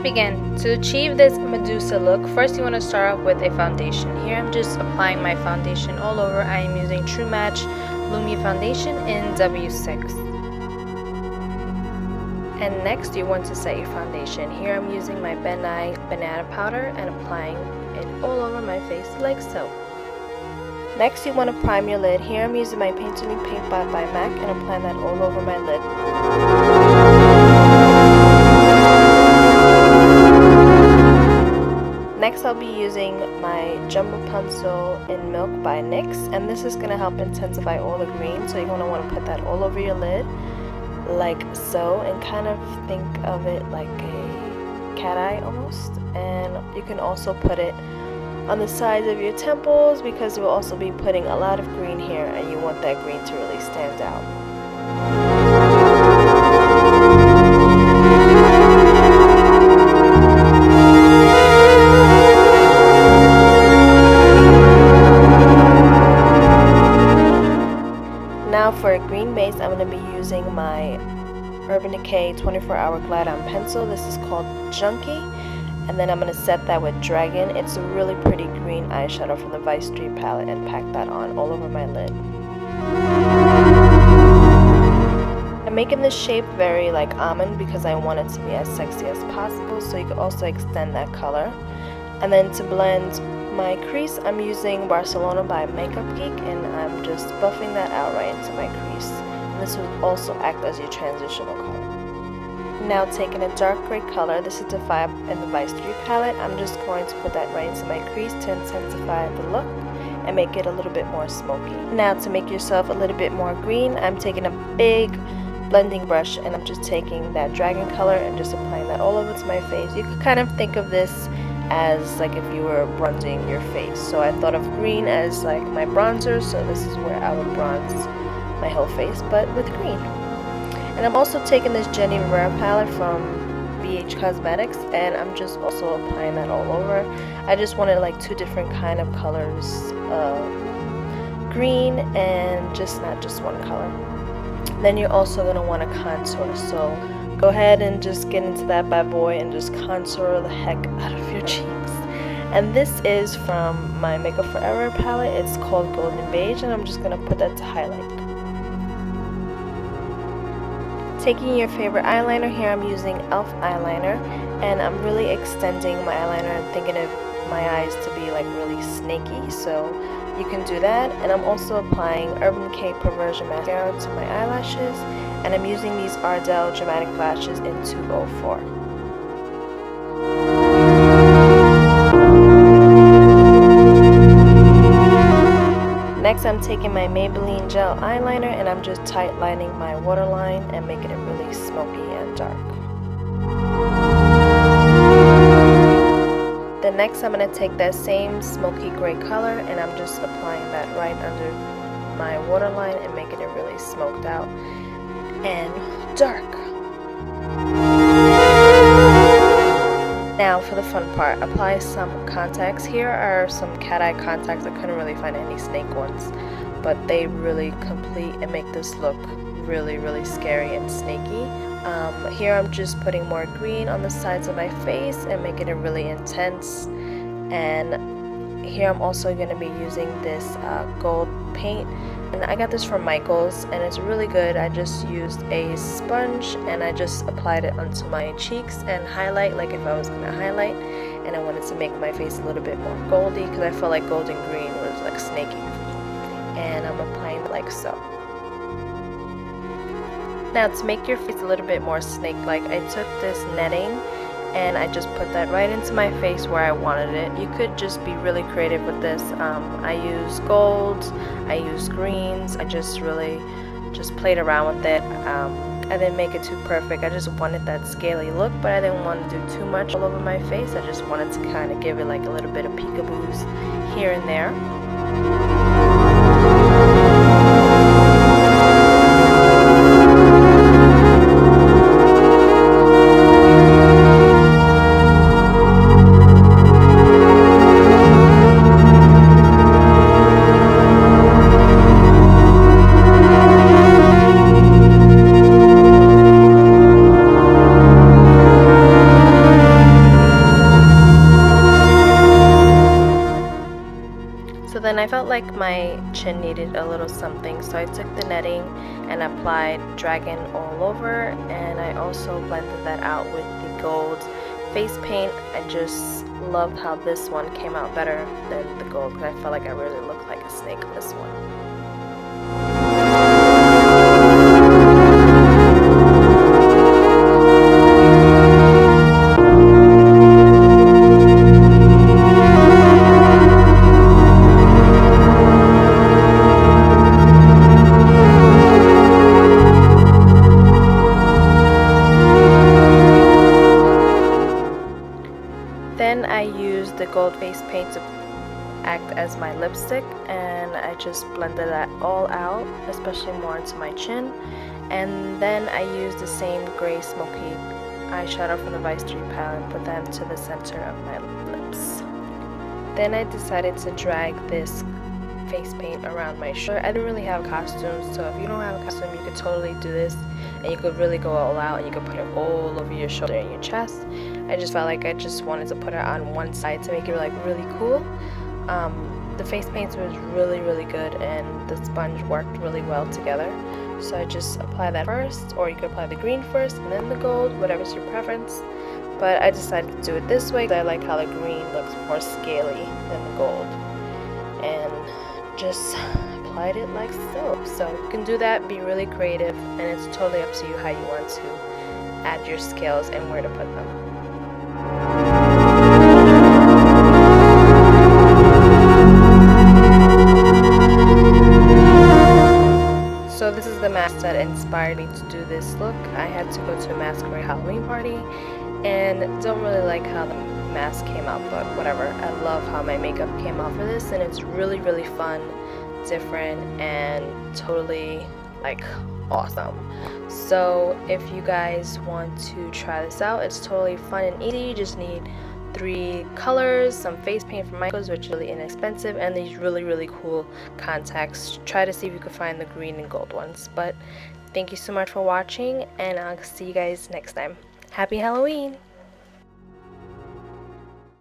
begin. To achieve this Medusa look, first you want to start off with a foundation. Here I'm just applying my foundation all over. I am using True Match Lumi Foundation in W6. And next you want to set your foundation. Here I'm using my Ben Nye banana powder and applying it all over my face like so. Next you want to prime your lid. Here I'm using my Paint to Me Paint Pot by MAC and applying that all over my lid. Next I'll be using my Jumbo Pencil in Milk by NYX, and this is going to help intensify all the green, so you're going to want to put that all over your lid like so, and kind of think of it like a cat eye almost. And you can also put it on the sides of your temples because we'll also be putting a lot of green here, and you want that green to really stand out. Now for a green base, I'm going to be using my Urban Decay 24-Hour Glide On Pencil. This is called Junkie. And then I'm going to set that with Dragon. It's a really pretty green eyeshadow from the Vice Street palette, and pack that on all over my lid. I'm making this shape very like almond because I want it to be as sexy as possible, so you can also extend that color. And then to blend my crease, I'm using Barcelona by Makeup Geek, and I'm just buffing that out right into my crease. And this will also act as your transitional color. Now taking a dark gray color, this is the 5 in the Vice Street palette, I'm just going to put that right into my crease to intensify the look and make it a little bit more smoky. Now to make yourself a little bit more green, I'm taking a big blending brush and I'm just taking that Dragon color and just applying that all over to my face. You could kind of think of this as like if you were bronzing your face. So I thought of green as like my bronzer, so this is where I would bronze my whole face, but with green. And I'm also taking this Jenny Rivera palette from BH Cosmetics, and I'm just also applying that all over. I just wanted like 2 different kind of colors of green, and just not just one color. Then you're also going to want to contour, so go ahead and just get into that bad boy and just contour the heck out of your cheeks. And this is from my Makeup Forever palette. It's called Golden Beige, and I'm just going to put that to highlight. Taking your favorite eyeliner, here I'm using e.l.f. eyeliner, and I'm really extending my eyeliner and thinking of my eyes to be like really snaky, so you can do that. And I'm also applying Urban Decay Perversion Mascara to my eyelashes, and I'm using these Ardell Dramatic Lashes in 204. Next, I'm taking my Maybelline Gel Eyeliner, and I'm just tight lining my waterline and making it really smoky and dark. Then next, I'm going to take that same smoky gray color, and I'm just applying that right under my waterline and making it really smoked out and dark. Now for the fun part, apply some contacts. Here are some cat eye contacts. I couldn't really find any snake ones, but they really complete and make this look really, really scary and snaky. Here I'm just putting more green on the sides of my face and making it really intense. And here I'm also going to be using this gold paint, and I got this from Michaels, and it's really good. I just used a sponge and I just applied it onto my cheeks and highlight like if I was going to highlight, and I wanted to make my face a little bit more goldy because I felt like golden green was like snaky, and I'm applying it like so. Now to make your face a little bit more snake-like, I took this netting and I just put that right into my face where I wanted it. You could just be really creative with this. I use golds, I use greens, I just really just played around with it. I didn't make it too perfect. I just wanted that scaly look, but I didn't want to do too much all over my face. I just wanted to kind of give it like a little bit of peekaboos here and there. So then I felt like my chin needed a little something, so I took the netting and applied dragon all over, and I also blended that out with the gold face paint. I just loved how this one came out better than the gold because I felt like I really looked like a snake on this one. Then I used the gold face paint to act as my lipstick, and I just blended that all out, especially more into my chin. And then I used the same gray smoky eyeshadow from the Vice 3 palette and put that into the center of my lips. Then I decided to drag this face paint around my shirt. I didn't really have costumes, so if you don't have a costume, you could totally do this, and you could really go all out, and you could put it all over your shoulder and your chest. I just felt like I just wanted to put it on one side to make it like really cool. The face paint was really good, and the sponge worked really well together. So I just apply that first, or you could apply the green first and then the gold, whatever's your preference. But I decided to do it this way because I like how the green looks more scaly than the gold. And just applied it like so. So you can do that, be really creative, and it's totally up to you how you want to add your scales and where to put them. So this is the mask that inspired me to do this look. I had to go to a masquerade Halloween party and don't really like how the mask came out, but whatever. I love how my makeup came out for this, and it's really fun, different, and totally like awesome. So if you guys want to try this out, it's totally fun and easy. You just need 3 colors, some face paint from Michaels, which is really inexpensive, and these really cool contacts. Try to see if you can find the green and gold ones. But thank you so much for watching, and I'll see you guys next time. Happy Halloween!